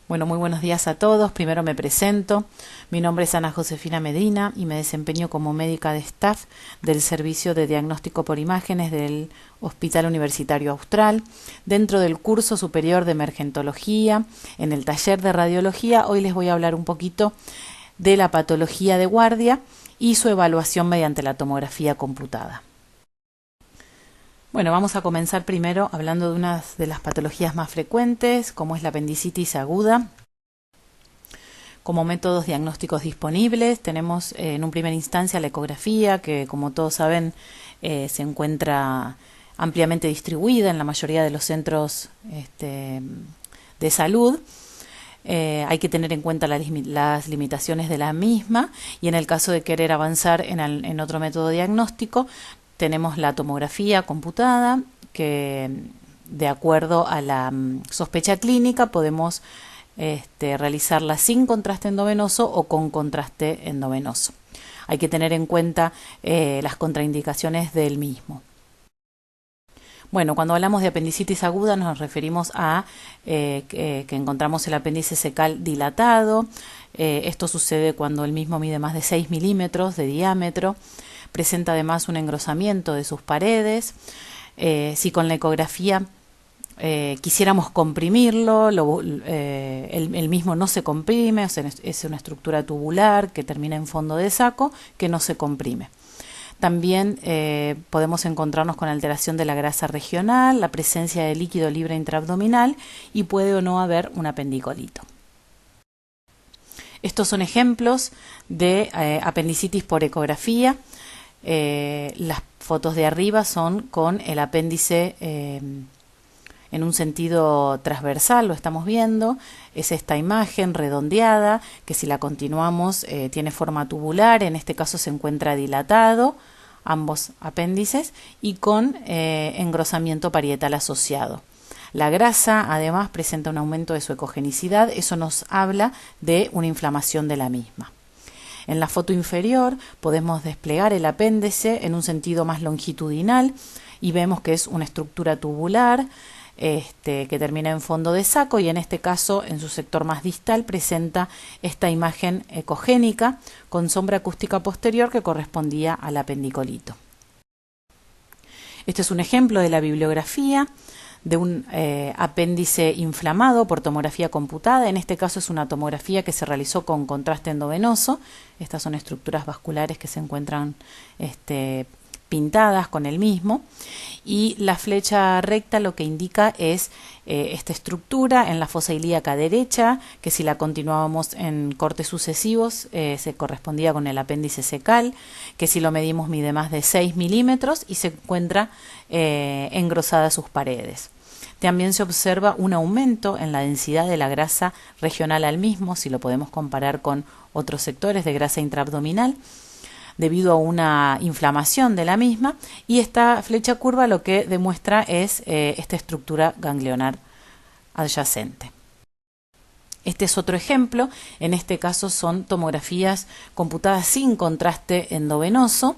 Bueno, muy buenos días a todos. Primero me presento. Mi nombre es Ana Josefina Medina y me desempeño como médica de staff del Servicio de Diagnóstico por Imágenes del Hospital Universitario Austral. Dentro del curso superior de Emergentología, en el taller de Radiología, hoy les voy a hablar un poquito de la patología de guardia y su evaluación mediante la tomografía computada. Bueno, vamos a comenzar primero hablando de una de las patologías más frecuentes, como es la apendicitis aguda. Como métodos diagnósticos disponibles, tenemos en un primera instancia la ecografía, que como todos saben se encuentra ampliamente distribuida en la mayoría de los centros de salud. Hay que tener en cuenta las limitaciones de la misma y en el caso de querer avanzar en otro método diagnóstico, tenemos la tomografía computada, que de acuerdo a la sospecha clínica podemos realizarla sin contraste endovenoso o con contraste endovenoso. Hay que tener en cuenta las contraindicaciones del mismo. Bueno, cuando hablamos de apendicitis aguda nos referimos a que encontramos el apéndice secal dilatado. Esto sucede cuando el mismo mide más de 6 milímetros de diámetro. Presenta además un engrosamiento de sus paredes. Si con la ecografía quisiéramos comprimirlo, el mismo no se comprime, o sea, es una estructura tubular que termina en fondo de saco que no se comprime. También podemos encontrarnos con alteración de la grasa regional, la presencia de líquido libre intraabdominal y puede o no haber un apendicolito. Estos son ejemplos de apendicitis por ecografía. Las fotos de arriba son con el apéndice en un sentido transversal, lo estamos viendo. Es esta imagen redondeada que si la continuamos tiene forma tubular, en este caso se encuentra dilatado ambos apéndices y con engrosamiento parietal asociado. La grasa además presenta un aumento de su ecogenicidad, eso nos habla de una inflamación de la misma. En la foto inferior podemos desplegar el apéndice en un sentido más longitudinal y vemos que es una estructura tubular que termina en fondo de saco y en este caso en su sector más distal presenta esta imagen ecogénica con sombra acústica posterior que correspondía al apendicolito. Este es un ejemplo de la bibliografía de un apéndice inflamado por tomografía computada. En este caso es una tomografía que se realizó con contraste endovenoso. Estas son estructuras vasculares que se encuentran pintadas con el mismo. Y la flecha recta lo que indica es esta estructura en la fosa ilíaca derecha, que si la continuábamos en cortes sucesivos se correspondía con el apéndice secal, que si lo medimos mide más de 6 milímetros y se encuentra engrosada sus paredes. También se observa un aumento en la densidad de la grasa regional al mismo, si lo podemos comparar con otros sectores de grasa intraabdominal, debido a una inflamación de la misma, y esta flecha curva lo que demuestra es esta estructura ganglionar adyacente. Este es otro ejemplo, en este caso son tomografías computadas sin contraste endovenoso.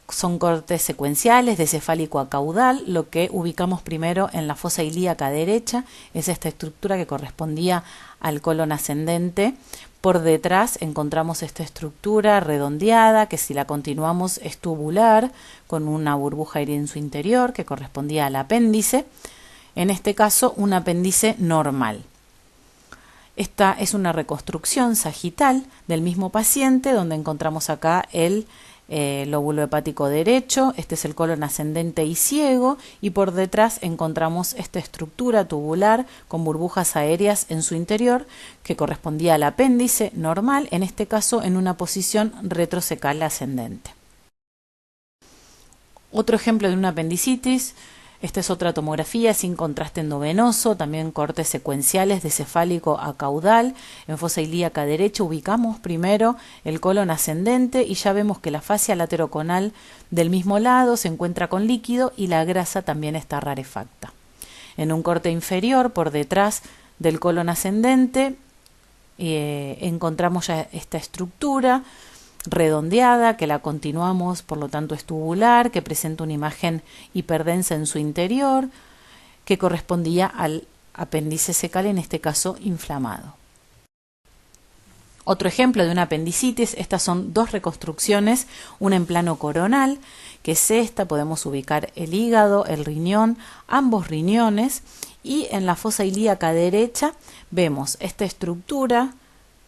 Son cortes secuenciales de cefálico a caudal. Lo que ubicamos primero en la fosa ilíaca derecha es esta estructura que correspondía al colon ascendente. Por detrás encontramos esta estructura redondeada que si la continuamos es tubular con una burbuja aérea en su interior que correspondía al apéndice. En este caso un apéndice normal. Esta es una reconstrucción sagital del mismo paciente donde encontramos acá el lóbulo hepático derecho, este es el colon ascendente y ciego y por detrás encontramos esta estructura tubular con burbujas aéreas en su interior que correspondía al apéndice normal, en este caso en una posición retrocecal ascendente. Otro ejemplo de una apendicitis. Esta es otra tomografía sin contraste endovenoso, también cortes secuenciales de cefálico a caudal. En fosa ilíaca derecha ubicamos primero el colon ascendente y ya vemos que la fascia lateroconal del mismo lado se encuentra con líquido y la grasa también está rarefacta. En un corte inferior, por detrás del colon ascendente, encontramos ya esta estructura redondeada, que la continuamos, por lo tanto es tubular, que presenta una imagen hiperdensa en su interior, que correspondía al apéndice secal, en este caso inflamado. Otro ejemplo de una apendicitis, estas son dos reconstrucciones, una en plano coronal, que es esta, podemos ubicar el hígado, el riñón, ambos riñones, y en la fosa ilíaca derecha vemos esta estructura,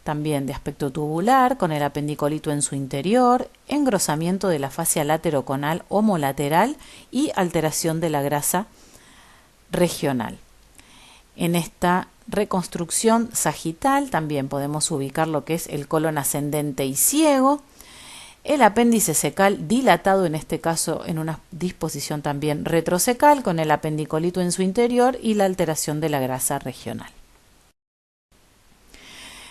también de aspecto tubular, con el apendicolito en su interior, engrosamiento de la fascia lateroconal homolateral y alteración de la grasa regional. En esta reconstrucción sagital también podemos ubicar lo que es el colon ascendente y ciego, el apéndice secal dilatado, en este caso en una disposición también retrocecal, con el apendicolito en su interior y la alteración de la grasa regional.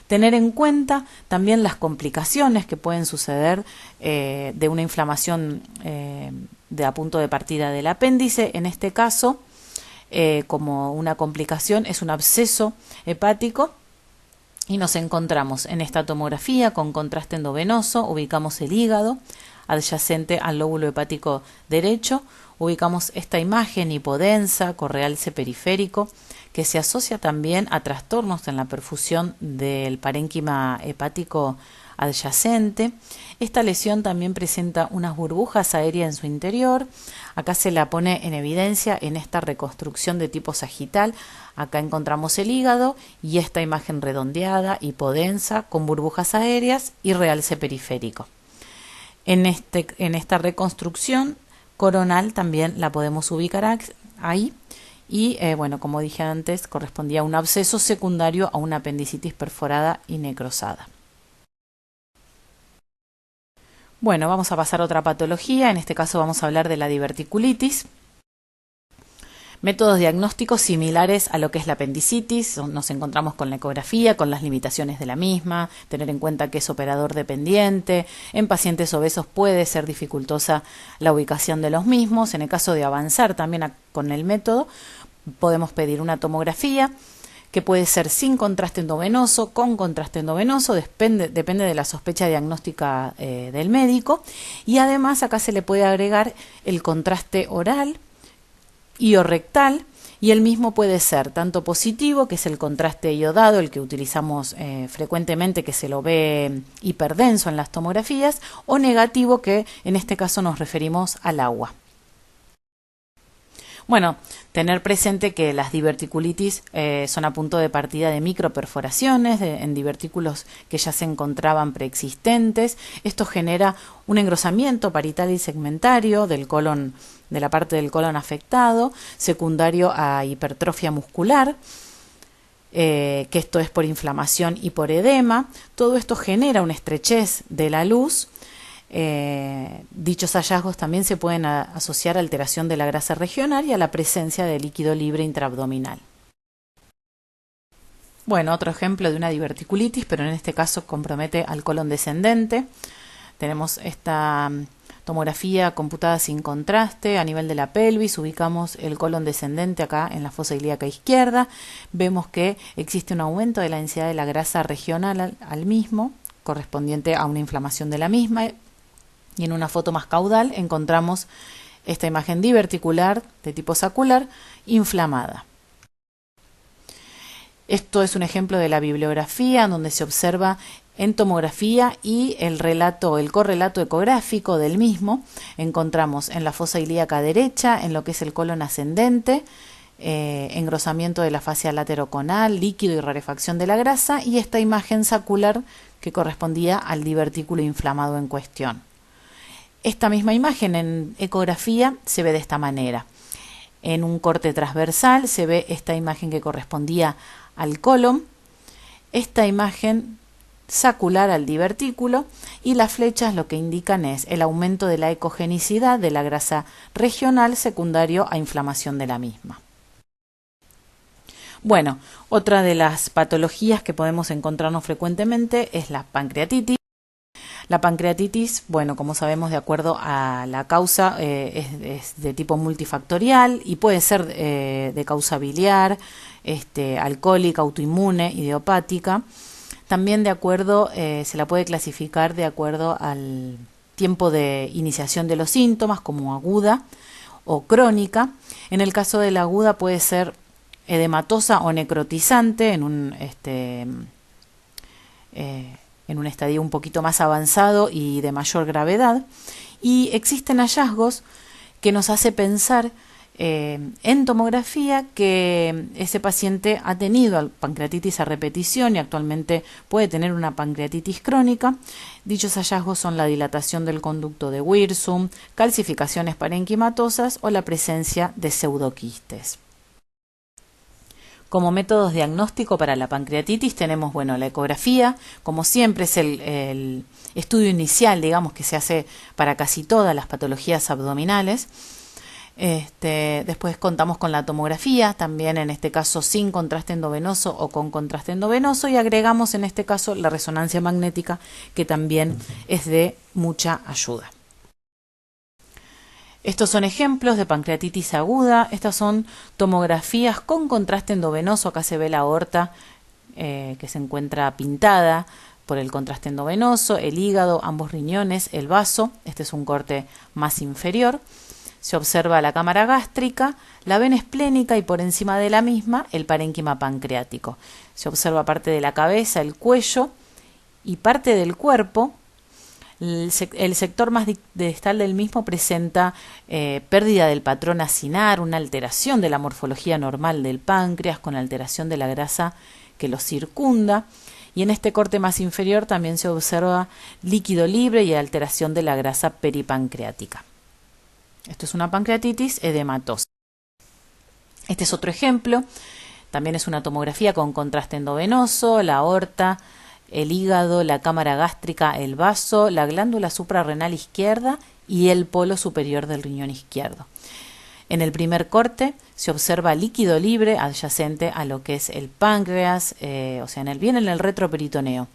Tener en cuenta también las complicaciones que pueden suceder de una inflamación de a punto de partida del apéndice. En este caso, como una complicación, es un absceso hepático y nos encontramos en esta tomografía con contraste endovenoso, ubicamos el hígado adyacente al lóbulo hepático derecho, ubicamos esta imagen hipodensa, correalce periférico, que se asocia también a trastornos en la perfusión del parénquima hepático adyacente. Esta lesión también presenta unas burbujas aéreas en su interior. Acá se la pone en evidencia en esta reconstrucción de tipo sagital. Acá encontramos el hígado y esta imagen redondeada, hipodensa, con burbujas aéreas y realce periférico. En esta reconstrucción coronal también la podemos ubicar ahí. Y bueno, como dije antes, correspondía a un absceso secundario a una apendicitis perforada y necrosada. Bueno, vamos a pasar a otra patología. En este caso vamos a hablar de la diverticulitis. Métodos diagnósticos similares a lo que es la apendicitis. Nos encontramos con la ecografía, con las limitaciones de la misma, tener en cuenta que es operador dependiente. En pacientes obesos puede ser dificultosa la ubicación de los mismos. En el caso de avanzar también con el método, podemos pedir una tomografía que puede ser sin contraste endovenoso, con contraste endovenoso, depende de la sospecha diagnóstica del médico. Y además acá se le puede agregar el contraste oral y o rectal, y el mismo puede ser tanto positivo, que es el contraste iodado, el que utilizamos frecuentemente, que se lo ve hiperdenso en las tomografías, o negativo, que en este caso nos referimos al agua. Bueno, tener presente que las diverticulitis son a punto de partida de microperforaciones en divertículos que ya se encontraban preexistentes. Esto genera un engrosamiento parietal y segmentario del colon, de la parte del colon afectado, secundario a hipertrofia muscular, que esto es por inflamación y por edema. Todo esto genera una estrechez de la luz. Dichos hallazgos también se pueden asociar a alteración de la grasa regional y a la presencia de líquido libre intraabdominal. Bueno, otro ejemplo de una diverticulitis, pero en este caso compromete al colon descendente. Tenemos esta tomografía computada sin contraste a nivel de la pelvis, ubicamos el colon descendente acá en la fosa ilíaca izquierda, vemos que existe un aumento de la densidad de la grasa regional al mismo, correspondiente a una inflamación de la misma. Y en una foto más caudal encontramos esta imagen diverticular de tipo sacular inflamada. Esto es un ejemplo de la bibliografía donde se observa en tomografía y el correlato ecográfico del mismo. Encontramos en la fosa ilíaca derecha, en lo que es el colon ascendente, engrosamiento de la fascia lateroconal, líquido y rarefacción de la grasa, y esta imagen sacular que correspondía al divertículo inflamado en cuestión. Esta misma imagen en ecografía se ve de esta manera. En un corte transversal se ve esta imagen que correspondía al colon, esta imagen sacular al divertículo, y las flechas lo que indican es el aumento de la ecogenicidad de la grasa regional secundario a inflamación de la misma. Bueno, otra de las patologías que podemos encontrarnos frecuentemente es la pancreatitis. La pancreatitis, bueno, como sabemos, de acuerdo a la causa, es de tipo multifactorial y puede ser de causa biliar, alcohólica, autoinmune, idiopática. También de acuerdo, se la puede clasificar de acuerdo al tiempo de iniciación de los síntomas, como aguda o crónica. En el caso de la aguda puede ser edematosa o necrotizante en un estadio un poquito más avanzado y de mayor gravedad, y existen hallazgos que nos hace pensar en tomografía que ese paciente ha tenido pancreatitis a repetición y actualmente puede tener una pancreatitis crónica. Dichos hallazgos son la dilatación del conducto de Wirsum, calcificaciones parenquimatosas o la presencia de pseudoquistes. Como métodos de diagnóstico para la pancreatitis tenemos, la ecografía, como siempre es el estudio inicial, digamos, que se hace para casi todas las patologías abdominales. Después contamos con la tomografía, también en este caso sin contraste endovenoso o con contraste endovenoso, y agregamos en este caso la resonancia magnética, que también es de mucha ayuda. Estos son ejemplos de pancreatitis aguda. Estas son tomografías con contraste endovenoso. Acá se ve la aorta que se encuentra pintada por el contraste endovenoso, el hígado, ambos riñones, el vaso. Este es un corte más inferior. Se observa la cámara gástrica, la vena esplénica y por encima de la misma el parénquima pancreático. Se observa parte de la cabeza, el cuello y parte del cuerpo. El sector más distal del mismo presenta pérdida del patrón acinar, una alteración de la morfología normal del páncreas con alteración de la grasa que lo circunda, y en este corte más inferior también se observa líquido libre y alteración de la grasa peripancreática. Esto es una pancreatitis edematosa. Este es otro ejemplo, también es una tomografía con contraste endovenoso, la aorta, el hígado, la cámara gástrica, el vaso, la glándula suprarrenal izquierda y el polo superior del riñón izquierdo. En el primer corte se observa líquido libre adyacente a lo que es el páncreas, viene en el retroperitoneo,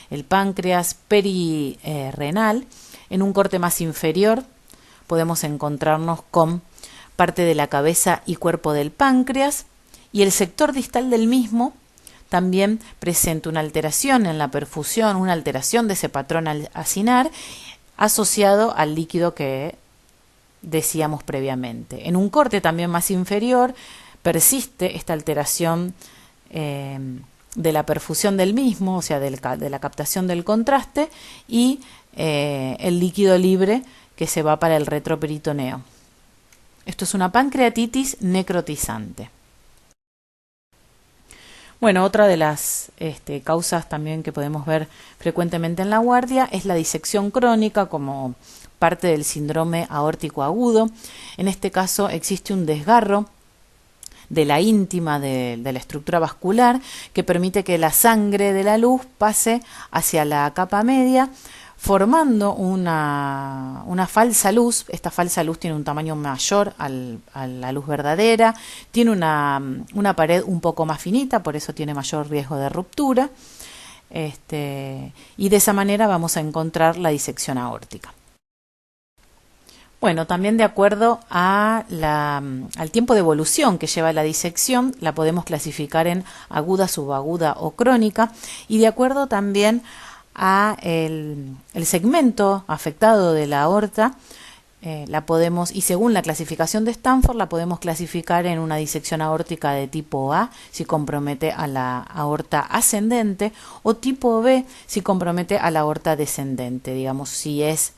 el páncreas perirenal. En un corte más inferior podemos encontrarnos con parte de la cabeza y cuerpo del páncreas, y el sector distal del mismo también presenta una alteración en la perfusión, una alteración de ese patrón acinar asociado al líquido que decíamos previamente. En un corte también más inferior persiste esta alteración de la perfusión del mismo, de la captación del contraste, y el líquido libre que se va para el retroperitoneo. Esto es una pancreatitis necrotizante. Otra de las causas también que podemos ver frecuentemente en la guardia es la disección crónica como parte del síndrome aórtico agudo. En este caso existe un desgarro de la íntima de la estructura vascular que permite que la sangre de la luz pase hacia la capa media, formando una falsa luz. Esta falsa luz tiene un tamaño mayor a la luz verdadera, tiene una pared un poco más finita, por eso tiene mayor riesgo de ruptura, y de esa manera vamos a encontrar la disección aórtica. También de acuerdo al tiempo de evolución que lleva la disección, la podemos clasificar en aguda, subaguda o crónica, y de acuerdo también a el segmento afectado de la aorta, y según la clasificación de Stanford, la podemos clasificar en una disección aórtica de tipo A si compromete a la aorta ascendente, o tipo B si compromete a la aorta descendente, digamos, si es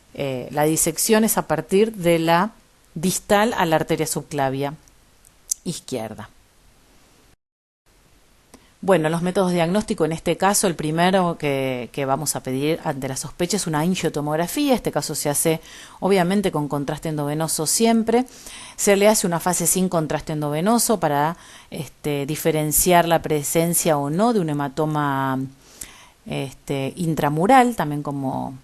la disección es a partir de la distal a la arteria subclavia izquierda. Los métodos de diagnóstico, en este caso, el primero que vamos a pedir ante la sospecha es una angiotomografía. Este caso se hace obviamente con contraste endovenoso siempre. Se le hace una fase sin contraste endovenoso para diferenciar la presencia o no de un hematoma intramural, también como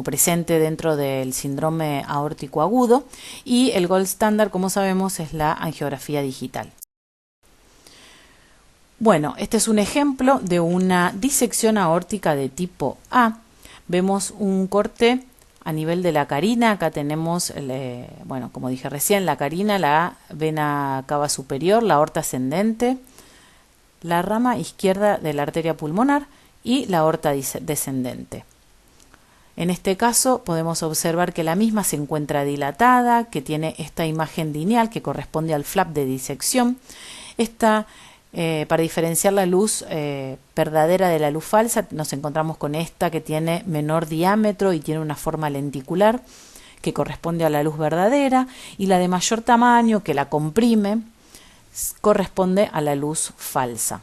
presente dentro del síndrome aórtico agudo, y el gold standard, como sabemos, es la angiografía digital. Este es un ejemplo de una disección aórtica de tipo A. Vemos un corte a nivel de la carina. Acá tenemos, como dije recién, la carina, la vena cava superior, la aorta ascendente, la rama izquierda de la arteria pulmonar y la aorta descendente. En este caso podemos observar que la misma se encuentra dilatada, que tiene esta imagen lineal que corresponde al flap de disección. Para diferenciar la luz verdadera de la luz falsa, nos encontramos con esta que tiene menor diámetro y tiene una forma lenticular, que corresponde a la luz verdadera, y la de mayor tamaño, que la comprime, corresponde a la luz falsa.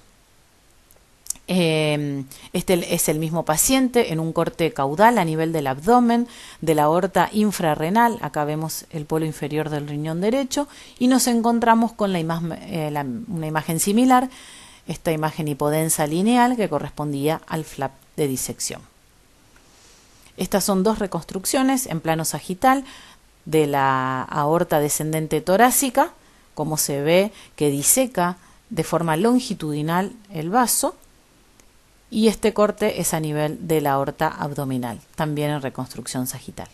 Este es el mismo paciente en un corte caudal a nivel del abdomen, de la aorta infrarrenal. Acá vemos el polo inferior del riñón derecho y nos encontramos con una imagen similar, esta imagen hipodensa lineal que correspondía al flap de disección. Estas son dos reconstrucciones en plano sagital de la aorta descendente torácica, como se ve que diseca de forma longitudinal el vaso, y este corte es a nivel de la aorta abdominal, también en reconstrucción sagital.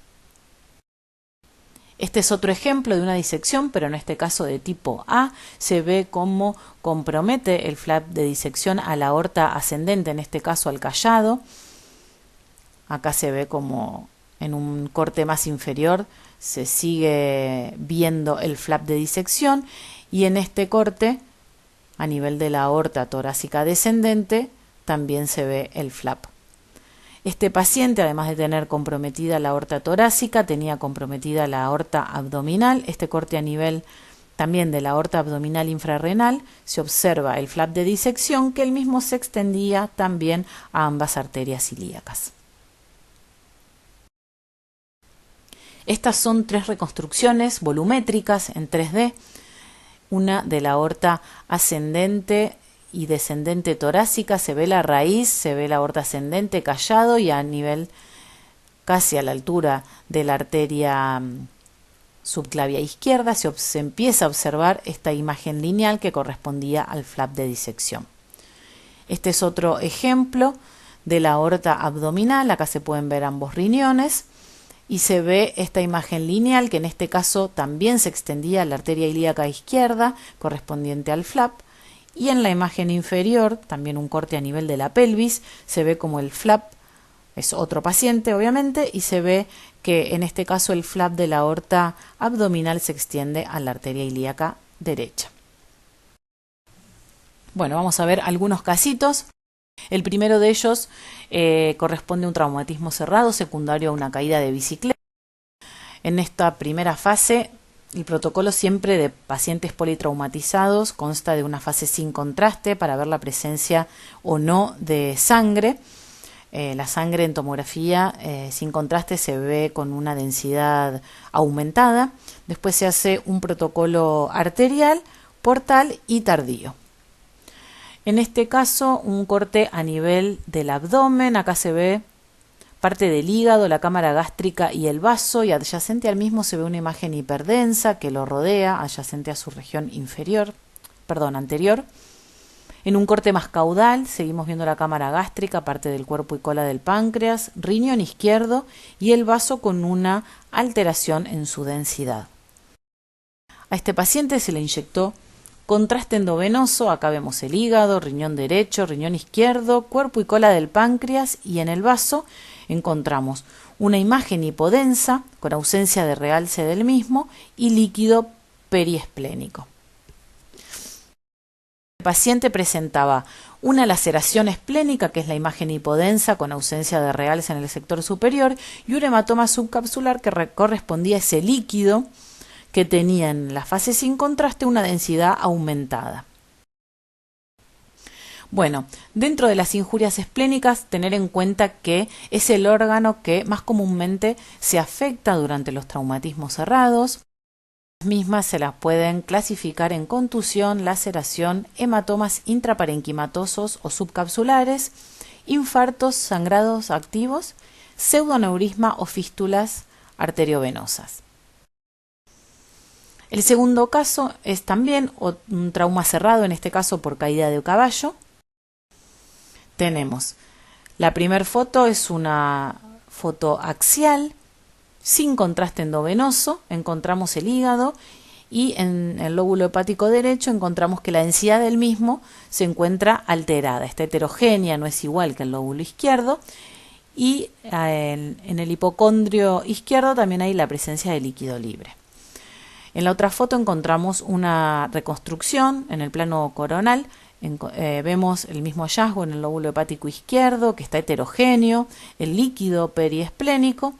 Este es otro ejemplo de una disección, pero en este caso de tipo A. Se ve cómo compromete el flap de disección a la aorta ascendente, en este caso al callado. Acá se ve como en un corte más inferior se sigue viendo el flap de disección, y en este corte, a nivel de la aorta torácica descendente, también se ve el flap. Este paciente, además de tener comprometida la aorta torácica, tenía comprometida la aorta abdominal. Este corte a nivel también de la aorta abdominal infrarrenal, se observa el flap de disección, que el mismo se extendía también a ambas arterias ilíacas. Estas son tres reconstrucciones volumétricas en 3D, una de la aorta ascendente y descendente torácica. Se ve la raíz, se ve la aorta ascendente, callado, y a nivel casi a la altura de la arteria subclavia izquierda se empieza a observar esta imagen lineal que correspondía al flap de disección. Este es otro ejemplo de la aorta abdominal. Acá se pueden ver ambos riñones y se ve esta imagen lineal que en este caso también se extendía a la arteria ilíaca izquierda correspondiente al flap. Y en la imagen inferior, también un corte a nivel de la pelvis, se ve como el flap, es otro paciente obviamente, y se ve que en este caso el flap de la aorta abdominal se extiende a la arteria ilíaca derecha. Bueno, vamos a ver algunos casitos. El primero de ellos corresponde a un traumatismo cerrado secundario a una caída de bicicleta. En esta primera fase, el protocolo siempre de pacientes politraumatizados consta de una fase sin contraste para ver la presencia o no de sangre. La sangre en tomografía sin contraste se ve con una densidad aumentada. Después se hace un protocolo arterial, portal y tardío. En este caso, un corte a nivel del abdomen. Acá se ve parte del hígado, la cámara gástrica y el vaso, y adyacente al mismo se ve una imagen hiperdensa que lo rodea, adyacente a su región anterior. En un corte más caudal seguimos viendo la cámara gástrica, parte del cuerpo y cola del páncreas, riñón izquierdo y el vaso con una alteración en su densidad. A este paciente se le inyectó contraste endovenoso. Acá vemos el hígado, riñón derecho, riñón izquierdo, cuerpo y cola del páncreas, y en el vaso encontramos una imagen hipodensa con ausencia de realce del mismo y líquido periesplénico. El paciente presentaba una laceración esplénica, que es la imagen hipodensa con ausencia de realce en el sector superior, y un hematoma subcapsular que correspondía a ese líquido que tenía en la fase sin contraste una densidad aumentada. Bueno, dentro de las injurias esplénicas, tener en cuenta que es el órgano que más comúnmente se afecta durante los traumatismos cerrados. Las mismas se las pueden clasificar en contusión, laceración, hematomas intraparenquimatosos o subcapsulares, infartos, sangrados activos, pseudoneurisma o fístulas arteriovenosas. El segundo caso es también un trauma cerrado, en este caso por caída de caballo. Tenemos la primera foto, es una foto axial, sin contraste endovenoso. Encontramos el hígado y en el lóbulo hepático derecho encontramos que la densidad del mismo se encuentra alterada, está heterogénea, no es igual que el lóbulo izquierdo. y en el hipocondrio izquierdo también hay la presencia de líquido libre. En la otra foto encontramos una reconstrucción en el plano coronal. Vemos el mismo hallazgo en el lóbulo hepático izquierdo, que está heterogéneo, el líquido periesplénico,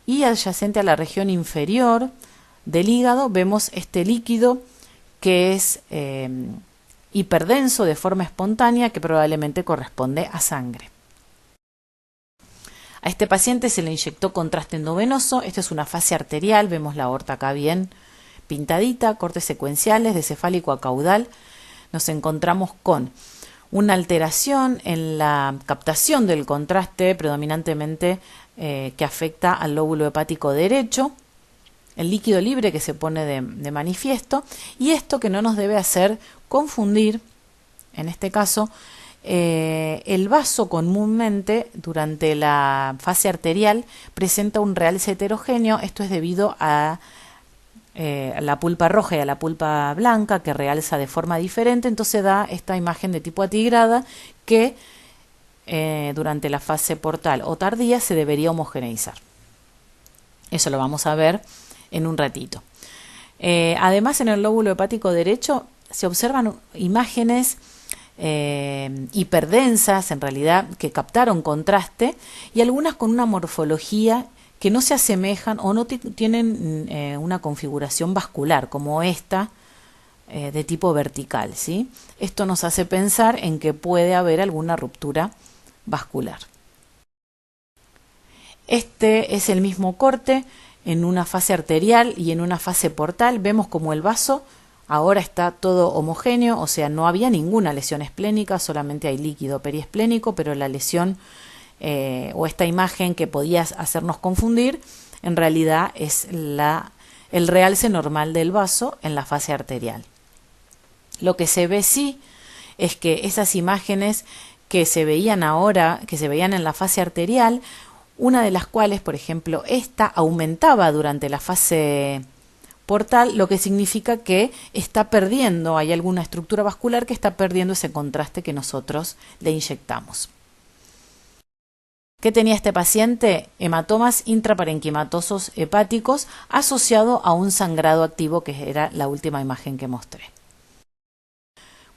y adyacente a la región inferior del hígado vemos este líquido que es hiperdenso de forma espontánea, que probablemente corresponde a sangre. A este paciente se le inyectó contraste endovenoso. Esta es una fase arterial, vemos la aorta acá bien pintadita, cortes secuenciales de cefálico a caudal. Nos encontramos con una alteración en la captación del contraste, predominantemente que afecta al lóbulo hepático derecho, el líquido libre que se pone de manifiesto, y esto que no nos debe hacer confundir, en este caso, el vaso comúnmente durante la fase arterial presenta un realce heterogéneo. Esto es debido a la pulpa roja y a la pulpa blanca, que realza de forma diferente, entonces da esta imagen de tipo atigrada que durante la fase portal o tardía se debería homogeneizar. Eso lo vamos a ver en un ratito. Además, en el lóbulo hepático derecho se observan imágenes hiperdensas, en realidad, que captaron contraste, y algunas con una morfología que no se asemejan o no tienen una configuración vascular, como esta de tipo vertical, ¿sí? Esto nos hace pensar en que puede haber alguna ruptura vascular. Este es el mismo corte en una fase arterial y en una fase portal. Vemos como el vaso ahora está todo homogéneo, o sea, no había ninguna lesión esplénica, solamente hay líquido periesplénico, pero la lesión o esta imagen que podía hacernos confundir, en realidad es el realce normal del vaso en la fase arterial. Lo que se ve sí es que esas imágenes que se veían ahora, que se veían en la fase arterial, una de las cuales, por ejemplo, esta aumentaba durante la fase portal, lo que significa que está perdiendo, hay alguna estructura vascular que está perdiendo ese contraste que nosotros le inyectamos. ¿Qué tenía este paciente? Hematomas intraparenquimatosos hepáticos asociado a un sangrado activo, que era la última imagen que mostré.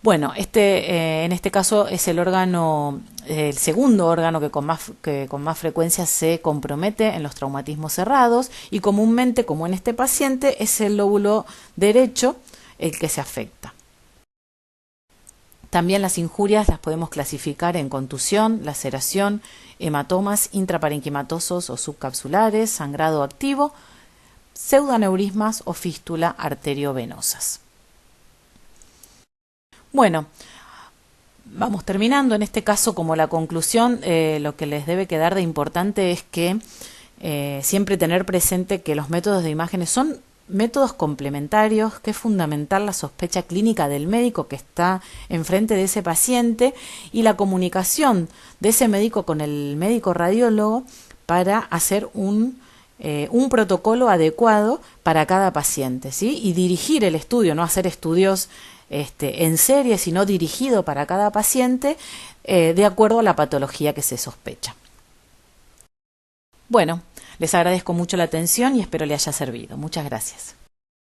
Bueno, en este caso es el segundo órgano que con más frecuencia se compromete en los traumatismos cerrados, y comúnmente, como en este paciente, es el lóbulo derecho el que se afecta. También las injurias las podemos clasificar en contusión, laceración, hematomas intraparenquimatosos o subcapsulares, sangrado activo, pseudoaneurismas o fístula arteriovenosas. Bueno, vamos terminando. En este caso, como la conclusión, lo que les debe quedar de importante es que siempre tener presente que los métodos de imágenes son métodos complementarios, que es fundamental la sospecha clínica del médico que está enfrente de ese paciente y la comunicación de ese médico con el médico radiólogo para hacer un protocolo adecuado para cada paciente, ¿sí? Y dirigir el estudio, no hacer estudios en serie, sino dirigido para cada paciente de acuerdo a la patología que se sospecha. Bueno, les agradezco mucho la atención y espero le haya servido. Muchas gracias.